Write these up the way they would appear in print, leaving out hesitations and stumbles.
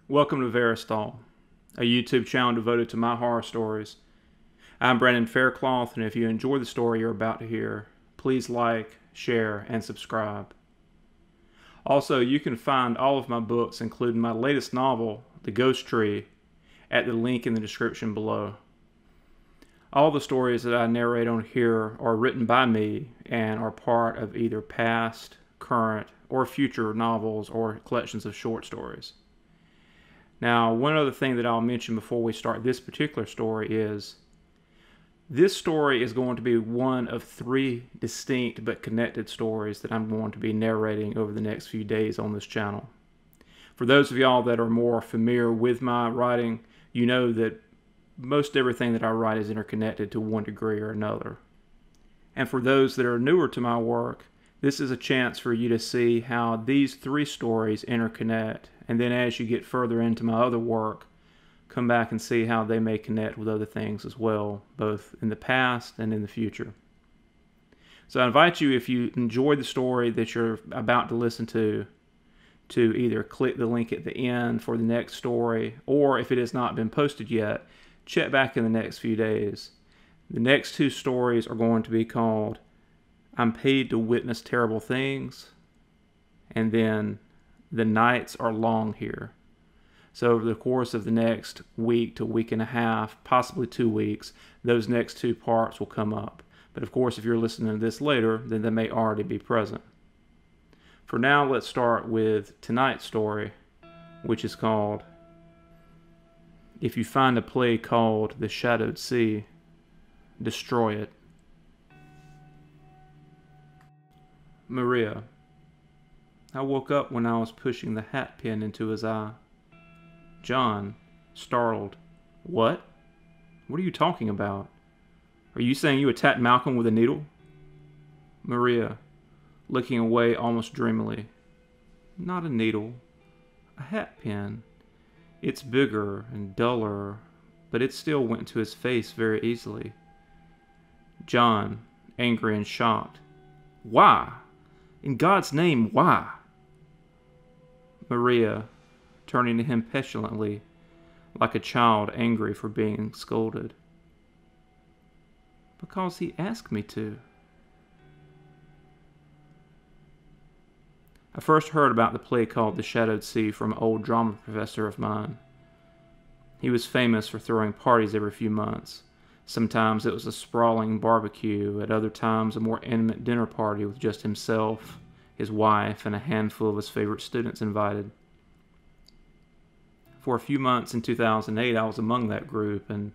Welcome to Verastahl, a YouTube channel devoted to my horror stories. I'm Brandon Faircloth, and if you enjoy the story you're about to hear, please like, share, and subscribe. Also, you can find all of my books, including my latest novel, The Ghost Tree, at the link in the description below. All the stories that I narrate on here are written by me and are part of either past, current, or future novels or collections of short stories. Now, one other thing that I'll mention before we start this particular story is this story is going to be one of 3 distinct but connected stories that I'm going to be narrating over the next few days on this channel. For those of y'all that are more familiar with my writing, you know that most everything that I write is interconnected to one degree or another. And for those that are newer to my work, this is a chance for you to see how these 3 stories interconnect, and then as you get further into my other work, come back and see how they may connect with other things as well, both in the past and in the future. So I invite you, if you enjoy the story that you're about to listen to either click the link at the end for the next story, or if it has not been posted yet, check back in the next few days. The next 2 stories are going to be called I'm Paid to Witness Terrible Things, and then The Nights Are Long Here. So over the course of the next week to week and a half, possibly 2 weeks, those next 2 parts will come up. But of course, if you're listening to this later, then they may already be present. For now, let's start with tonight's story, which is called If You Find a Play Called The Shadowed Sea, Destroy It. Maria. I woke up when I was pushing the hat pin into his eye. John, startled. What? What are you talking about? Are you saying you attacked Malcolm with a needle? Maria, looking away almost dreamily. Not a needle. A hat pin. It's bigger and duller, but it still went to his face very easily. John, angry and shocked. Why? In God's name, why? Maria, turning to him petulantly, like a child angry for being scolded. Because he asked me to. I first heard about the play called The Shadowed Sea from an old drama professor of mine. He was famous for throwing parties every few months. Sometimes it was a sprawling barbecue, at other times a more intimate dinner party with just himself, his wife, and a handful of his favorite students invited. For a few months in 2008, I was among that group, and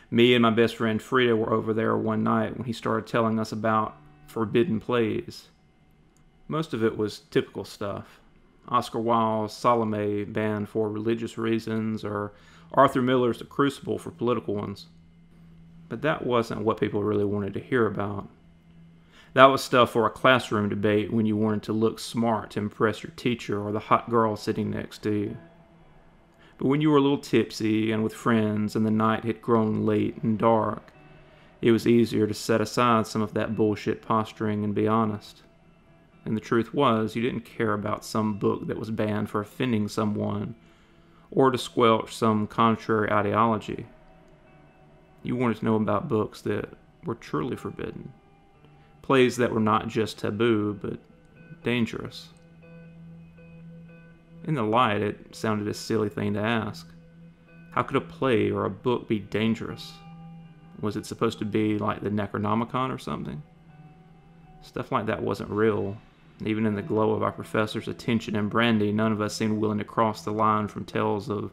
me and my best friend Frida were over there one night when he started telling us about forbidden plays. Most of it was typical stuff. Oscar Wilde's Salome banned for religious reasons, or Arthur Miller's The Crucible for political ones. But that wasn't what people really wanted to hear about. That was stuff for a classroom debate when you wanted to look smart to impress your teacher or the hot girl sitting next to you. But when you were a little tipsy and with friends and the night had grown late and dark, it was easier to set aside some of that bullshit posturing and be honest. And the truth was, you didn't care about some book that was banned for offending someone or to squelch some contrary ideology. You wanted to know about books that were truly forbidden. Plays that were not just taboo, but dangerous. In the light, it sounded a silly thing to ask. How could a play or a book be dangerous? Was it supposed to be like the Necronomicon or something? Stuff like that wasn't real. Even in the glow of our professor's attention and brandy, none of us seemed willing to cross the line from tales of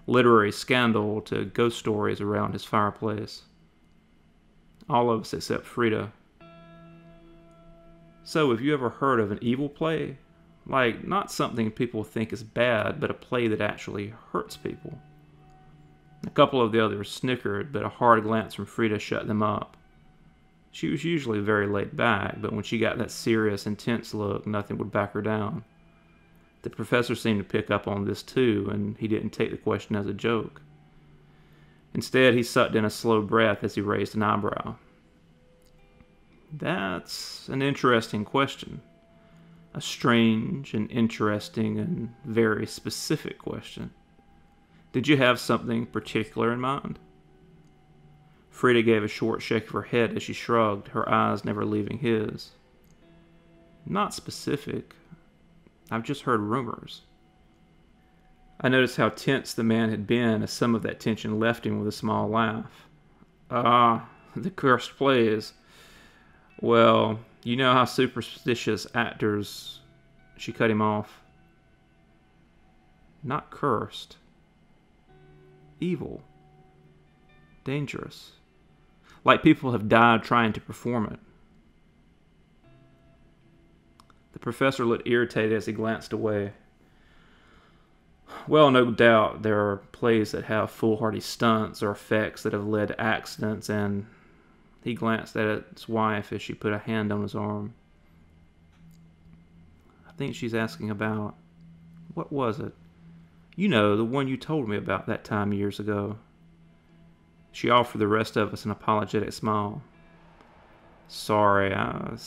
literary scandal to ghost stories around his fireplace. All of us except Frida. So, have you ever heard of an evil play? Like, not something people think is bad, but a play that actually hurts people. A couple of the others snickered, but a hard glance from Frida shut them up. She was usually very laid back, but when she got that serious, intense look, nothing would back her down. The professor seemed to pick up on this too, and he didn't take the question as a joke. Instead, he sucked in a slow breath as he raised an eyebrow. That's an interesting question. A strange and interesting and very specific question. Did you have something particular in mind? Frida gave a short shake of her head as she shrugged, her eyes never leaving his. Not specific. I've just heard rumors. I noticed how tense the man had been as some of that tension left him with a small laugh. Ah, the cursed plays. Well, you know how superstitious actors... She cut him off. Not cursed. Evil. Dangerous. Like people have died trying to perform it. The professor looked irritated as he glanced away. Well, no doubt there are plays that have foolhardy stunts or effects that have led to accidents, and he glanced at his wife as she put a hand on his arm. I think she's asking about... What was it? You know, the one you told me about that time years ago. She offered the rest of us an apologetic smile. Sorry, I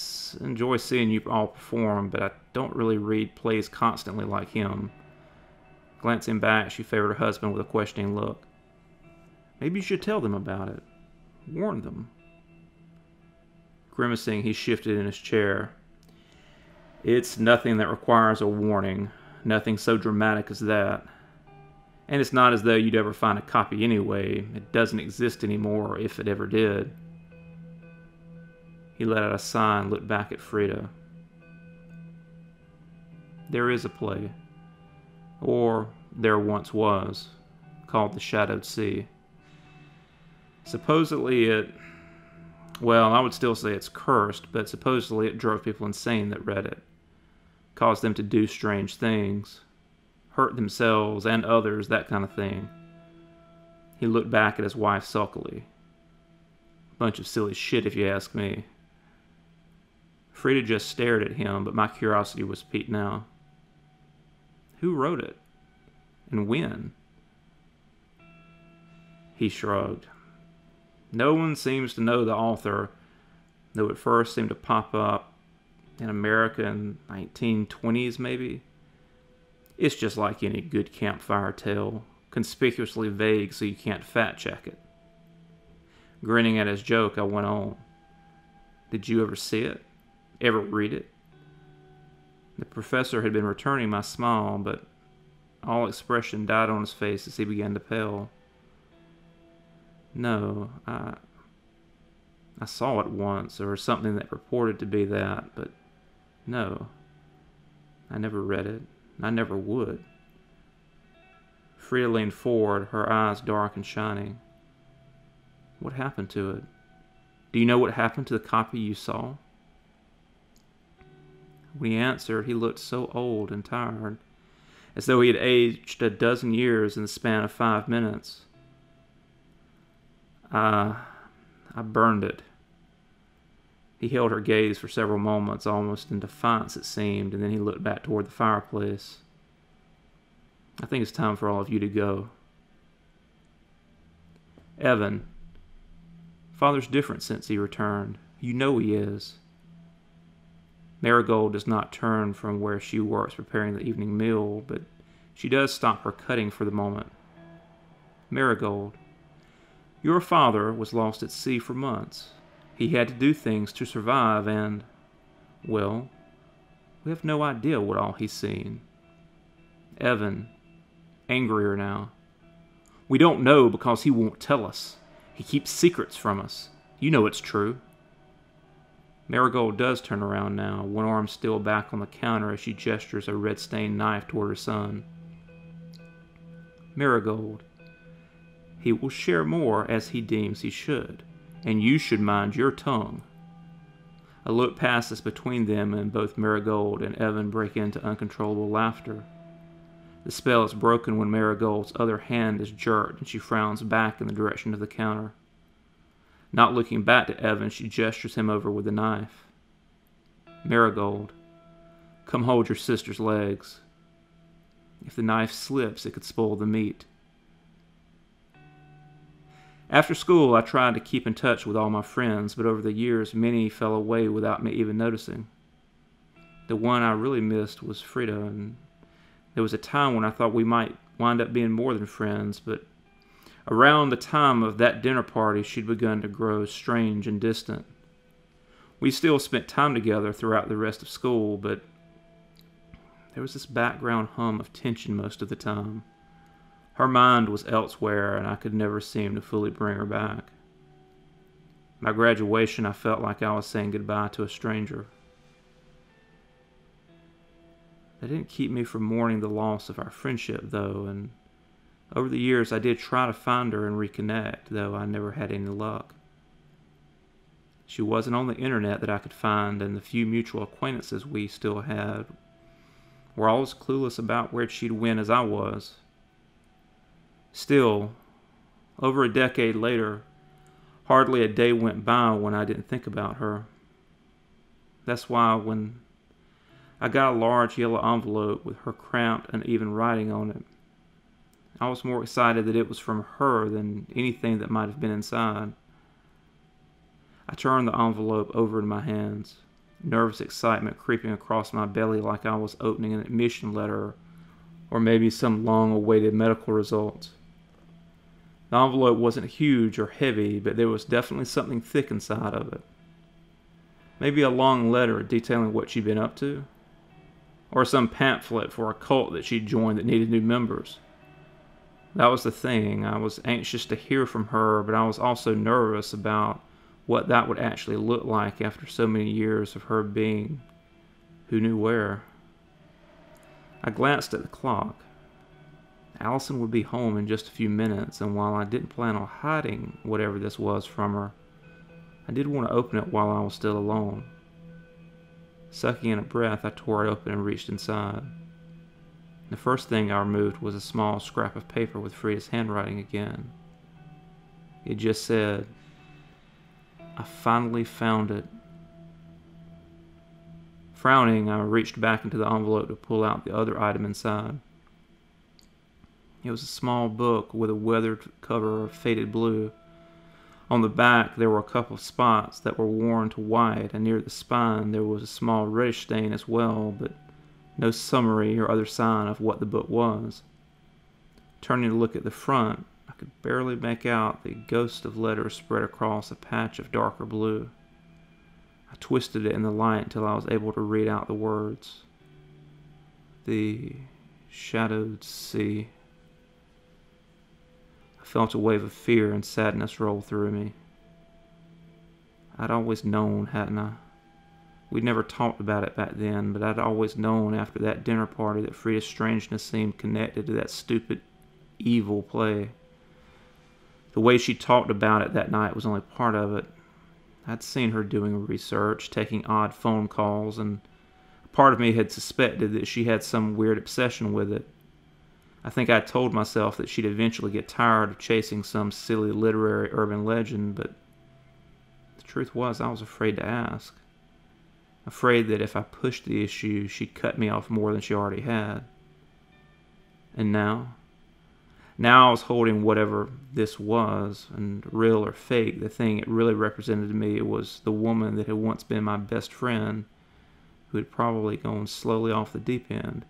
enjoy seeing you all perform, but I don't really read plays constantly like him. Glancing back, she favored her husband with a questioning look. Maybe you should tell them about it. Warn them. Grimacing, he shifted in his chair. It's nothing that requires a warning. Nothing so dramatic as that. And it's not as though you'd ever find a copy anyway. It doesn't exist anymore, if it ever did. He let out a sigh and looked back at Frida. There is a play. Or there once was, called The Shadowed Sea. Supposedly it... Well, I would still say it's cursed, but supposedly it drove people insane that read it. Caused them to do strange things. Hurt themselves and others, that kind of thing. He looked back at his wife sulkily. Bunch of silly shit, if you ask me. Frida just stared at him, but my curiosity was piqued now. Who wrote it? And when? He shrugged. No one seems to know the author, though it first seemed to pop up in America in 1920s, maybe. It's just like any good campfire tale, conspicuously vague so you can't fact-check it. Grinning at his joke, I went on. Did you ever see it? Ever read it? The professor had been returning my smile, but all expression died on his face as he began to pale. No, I saw it once, or something that purported to be that, but no. I never read it. I never would. Frida leaned forward, her eyes dark and shining. What happened to it? Do you know what happened to the copy you saw? When he answered, he looked so old and tired, as though he had aged a dozen years in the span of 5 minutes. I burned it. He held her gaze for several moments, almost in defiance it seemed, and then he looked back toward the fireplace. I think it's time for all of you to go. Evan. Father's different since he returned. You know he is. Marigold does not turn from where she works preparing the evening meal, but she does stop her cutting for the moment. Marigold. Your father was lost at sea for months. He had to do things to survive and, well, we have no idea what all he's seen. Evan, angrier now. We don't know because he won't tell us. He keeps secrets from us. You know it's true. Marigold does turn around now, one arm still back on the counter as she gestures a red-stained knife toward her son. Marigold. He will share more as he deems he should, and you should mind your tongue. A look passes between them, and both Marigold and Evan break into uncontrollable laughter. The spell is broken when Marigold's other hand is jerked, and she frowns back in the direction of the counter. Not looking back to Evan, she gestures him over with the knife. Marigold, come hold your sister's legs. If the knife slips, it could spoil the meat. After school, I tried to keep in touch with all my friends, but over the years, many fell away without me even noticing. The one I really missed was Frida, and there was a time when I thought we might wind up being more than friends, but around the time of that dinner party, she'd begun to grow strange and distant. We still spent time together throughout the rest of school, but there was this background hum of tension most of the time. Her mind was elsewhere, and I could never seem to fully bring her back. By graduation, I felt like I was saying goodbye to a stranger. That didn't keep me from mourning the loss of our friendship, though, and over the years I did try to find her and reconnect, though I never had any luck. She wasn't on the internet that I could find, and the few mutual acquaintances we still had were all as clueless about where she'd went as I was. Still, over a decade later, hardly a day went by when I didn't think about her. That's why when I got a large yellow envelope with her cramped, uneven writing on it, I was more excited that it was from her than anything that might have been inside. I turned the envelope over in my hands, nervous excitement creeping across my belly like I was opening an admission letter or maybe some long-awaited medical results. The envelope wasn't huge or heavy, but there was definitely something thick inside of it. Maybe a long letter detailing what she'd been up to, or some pamphlet for a cult that she'd joined that needed new members. That was the thing. I was anxious to hear from her, but I was also nervous about what that would actually look like after so many years of her being who knew where. I glanced at the clock. Allison would be home in just a few minutes, and while I didn't plan on hiding whatever this was from her, I did want to open it while I was still alone. Sucking in a breath, I tore it open and reached inside. The first thing I removed was a small scrap of paper with Frida's handwriting again. It just said, "I finally found it." Frowning, I reached back into the envelope to pull out the other item inside. It was a small book with a weathered cover of faded blue. On the back, there were a couple of spots that were worn to white, and near the spine there was a small reddish stain as well, but no summary or other sign of what the book was. Turning to look at the front, I could barely make out the ghost of letters spread across a patch of darker blue. I twisted it in the light until I was able to read out the words. "The shadowed sea." I felt a wave of fear and sadness roll through me. I'd always known, hadn't I? We'd never talked about it back then, but I'd always known after that dinner party that Frida's strangeness seemed connected to that stupid, evil play. The way she talked about it that night was only part of it. I'd seen her doing research, taking odd phone calls, and a part of me had suspected that she had some weird obsession with it. I think I told myself that she'd eventually get tired of chasing some silly literary urban legend, but the truth was I was afraid to ask. Afraid that if I pushed the issue, she'd cut me off more than she already had. And now I was holding whatever this was, and real or fake, the thing it really represented to me was the woman that had once been my best friend, who had probably gone slowly off the deep end,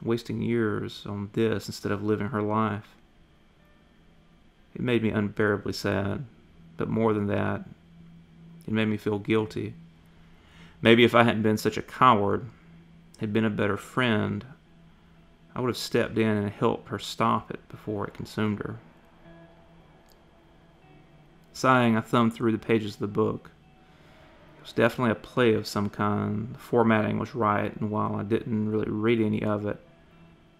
wasting years on this instead of living her life. It made me unbearably sad, but more than that, it made me feel guilty. Maybe if I hadn't been such a coward, had been a better friend, I would have stepped in and helped her stop it before it consumed her. Sighing, I thumbed through the pages of the book. It was definitely a play of some kind. The formatting was right, and while I didn't really read any of it,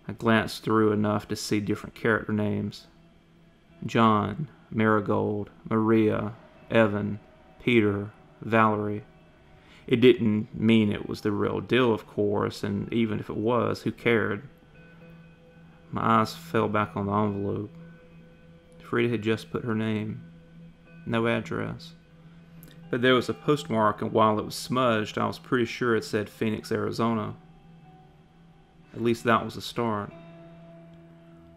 I glanced through enough to see different character names. John, Marigold, Maria, Evan, Peter, Valerie. It didn't mean it was the real deal, of course, and even if it was, who cared? My eyes fell back on the envelope. Frida had just put her name. No address. But there was a postmark, and while it was smudged, I was pretty sure it said Phoenix, Arizona. At least that was a start.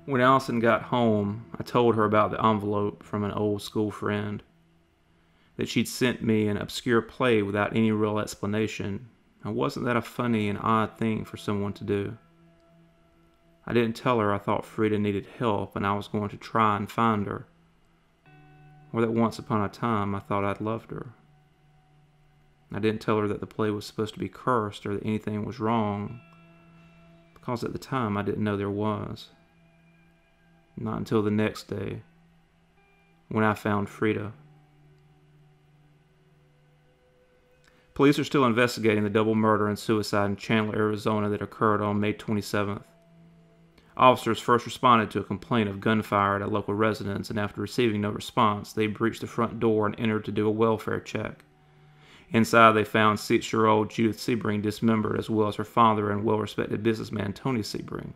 When Allison got home, I told her about the envelope from an old school friend. That she'd sent me an obscure play without any real explanation. And wasn't that a funny and odd thing for someone to do? I didn't tell her I thought Frida needed help and I was going to try and find her, or that once upon a time I thought I'd loved her. I didn't tell her that the play was supposed to be cursed or that anything was wrong, because at the time I didn't know there was. Not until the next day, when I found Frida. Police are still investigating the double murder and suicide in Chandler, Arizona that occurred on May 27th. Officers first responded to a complaint of gunfire at a local residence, and after receiving no response, they breached the front door and entered to do a welfare check. Inside, they found 6-year-old Judith Sebring dismembered, as well as her father and well-respected businessman Tony Sebring.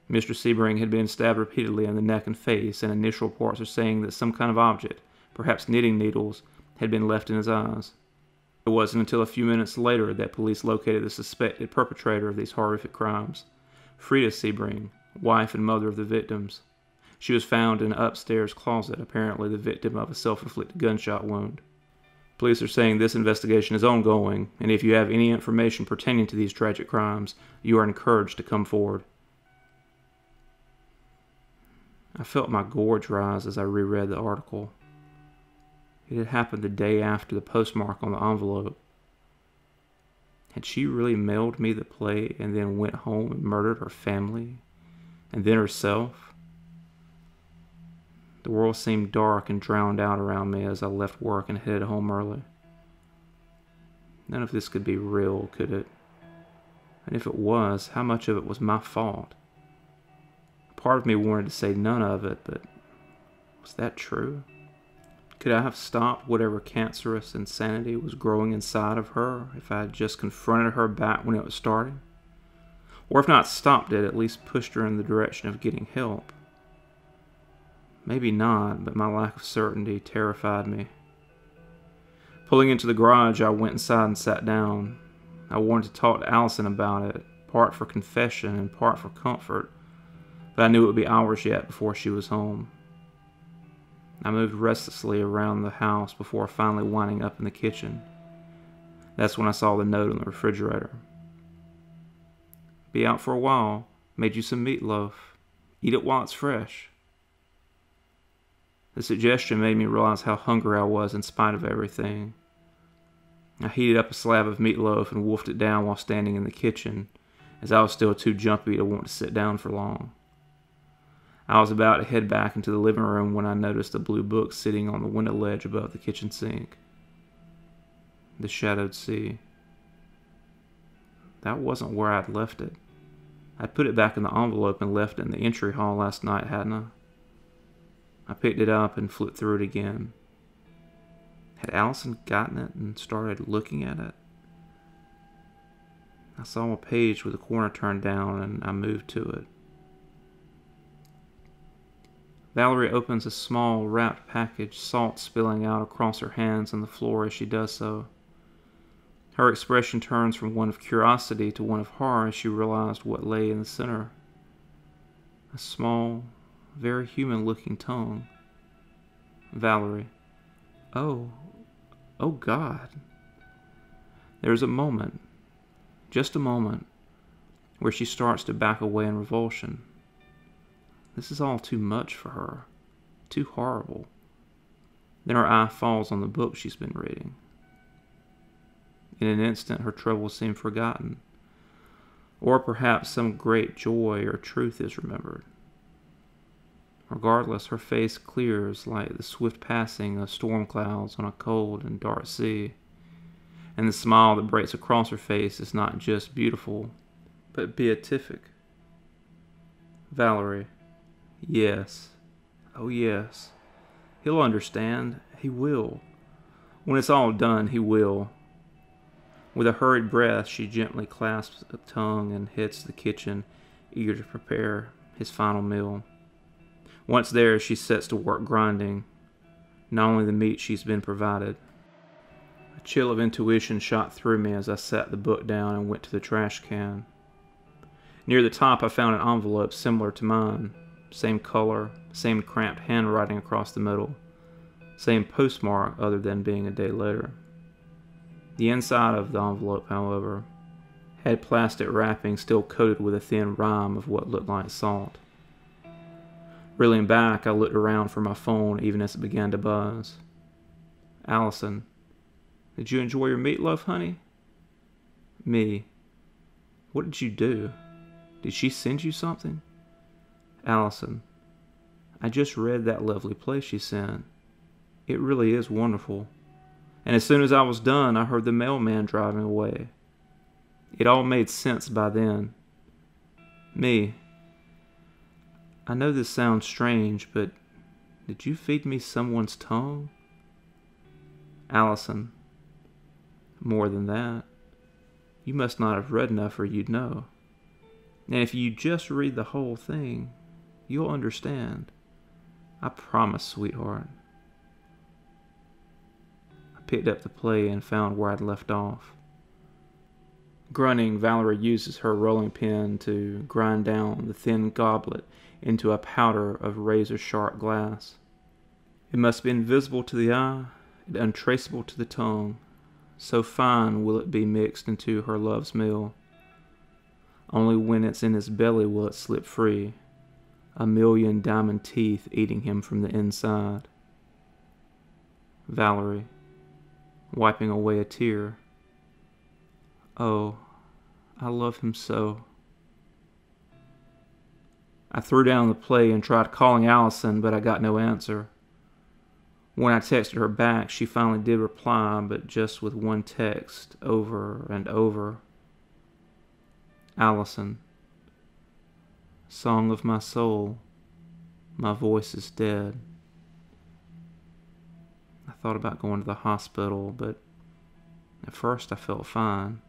Mr. Sebring had been stabbed repeatedly in the neck and face, and initial reports are saying that some kind of object, perhaps knitting needles, had been left in his eyes. It wasn't until a few minutes later that police located the suspected perpetrator of these horrific crimes, Frida Sebring, wife and mother of the victims. She was found in an upstairs closet, apparently the victim of a self-inflicted gunshot wound. Police are saying this investigation is ongoing, and if you have any information pertaining to these tragic crimes, you are encouraged to come forward. I felt my gorge rise as I reread the article. It had happened the day after the postmark on the envelope. Had she really mailed me the play and then went home and murdered her family, and then herself? The world seemed dark and drowned out around me as I left work and headed home early. None of this could be real, could it? And if it was, how much of it was my fault? Part of me wanted to say none of it, but was that true? Could I have stopped whatever cancerous insanity was growing inside of her if I had just confronted her back when it was starting? Or if not stopped it, at least pushed her in the direction of getting help? Maybe not, but my lack of certainty terrified me. Pulling into the garage, I went inside and sat down. I wanted to talk to Allison about it, part for confession and part for comfort, but I knew it would be hours yet before she was home. I moved restlessly around the house before finally winding up in the kitchen. That's when I saw the note on the refrigerator. Be out for a while. Made you some meatloaf. Eat it while it's fresh. The suggestion made me realize how hungry I was in spite of everything. I heated up a slab of meatloaf and wolfed it down while standing in the kitchen, as I was still too jumpy to want to sit down for long. I was about to head back into the living room when I noticed a blue book sitting on the window ledge above the kitchen sink. The Shadowed Sea. That wasn't where I'd left it. I'd put it back in the envelope and left it in the entry hall last night, hadn't I? I picked it up and flipped through it again. Had Allison gotten it and started looking at it? I saw a page with the corner turned down and I moved to it. Valerie opens a small, wrapped package, salt spilling out across her hands and the floor as she does so. Her expression turns from one of curiosity to one of horror as she realized what lay in the center. A small, very human-looking tongue. Valerie. Oh God. There's a moment, just a moment, where she starts to back away in revulsion. This is all too much for her. Too horrible. Then her eye falls on the book she's been reading. In an instant, her troubles seem forgotten. Or perhaps some great joy or truth is remembered. Regardless, her face clears like the swift passing of storm clouds on a cold and dark sea. And the smile that breaks across her face is not just beautiful, but beatific. Valerie. Yes. Oh yes. He'll understand. He will. When it's all done, he will. With a hurried breath, she gently clasps the tongue and heads to the kitchen, eager to prepare his final meal. Once there, she sets to work grinding, not only the meat she's been provided. A chill of intuition shot through me as I sat the book down and went to the trash can. Near the top, I found an envelope similar to mine. Same color, same cramped handwriting across the middle. Same postmark other than being a day later. The inside of the envelope, however, had plastic wrapping still coated with a thin rime of what looked like salt. Reeling back, I looked around for my phone even as it began to buzz. Allison, did you enjoy your meatloaf, honey? Me, what did you do? Did she send you something? Allison, I just read that lovely play she sent. It really is wonderful. And as soon as I was done, I heard the mailman driving away. It all made sense by then. Me, I know this sounds strange, but did you feed me someone's tongue? Allison, more than that. You must not have read enough or you'd know. And if you just read the whole thing, you'll understand. I promise, sweetheart. I picked up the play and found where I'd left off. Grunting, Valerie uses her rolling pin to grind down the thin goblet into a powder of razor-sharp glass. It must be invisible to the eye and untraceable to the tongue. So fine will it be mixed into her love's meal. Only when it's in his belly will it slip free, a million diamond teeth eating him from the inside. Valerie, wiping away a tear. Oh, I love him so. I threw down the play and tried calling Allison, but I got no answer. When I texted her back, she finally did reply, but just with one text over and over. Allison, song of my soul, my voice is dead. I thought about going to the hospital, but at first I felt fine.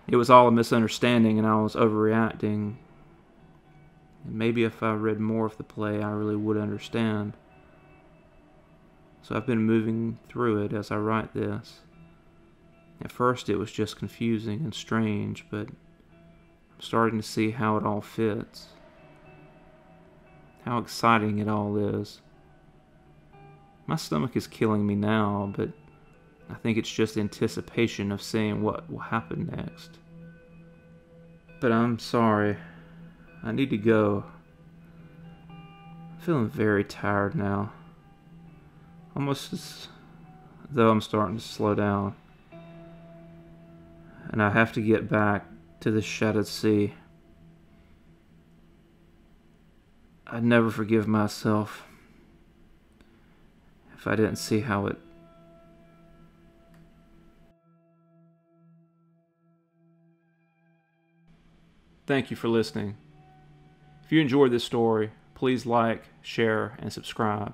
It was all a misunderstanding and I was overreacting. And maybe if I read more of the play, I really would understand. So I've been moving through it as I write this. At first it was just confusing and strange, but I'm starting to see how it all fits. How exciting it all is. My stomach is killing me now, but I think it's just anticipation of seeing what will happen next. But I'm sorry. I need to go. I'm feeling very tired now. Almost as though I'm starting to slow down. And I have to get back to the shattered sea. I'd never forgive myself if I didn't see how it... Thank you for listening. If you enjoyed this story, please like, share, and subscribe.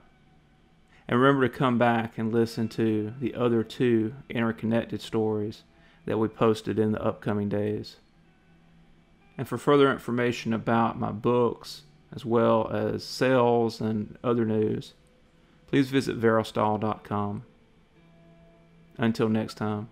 And remember to come back and listen to the other 2 interconnected stories that we posted in the upcoming days. And for further information about my books, as well as sales and other news, please visit Verastahl.com. Until next time.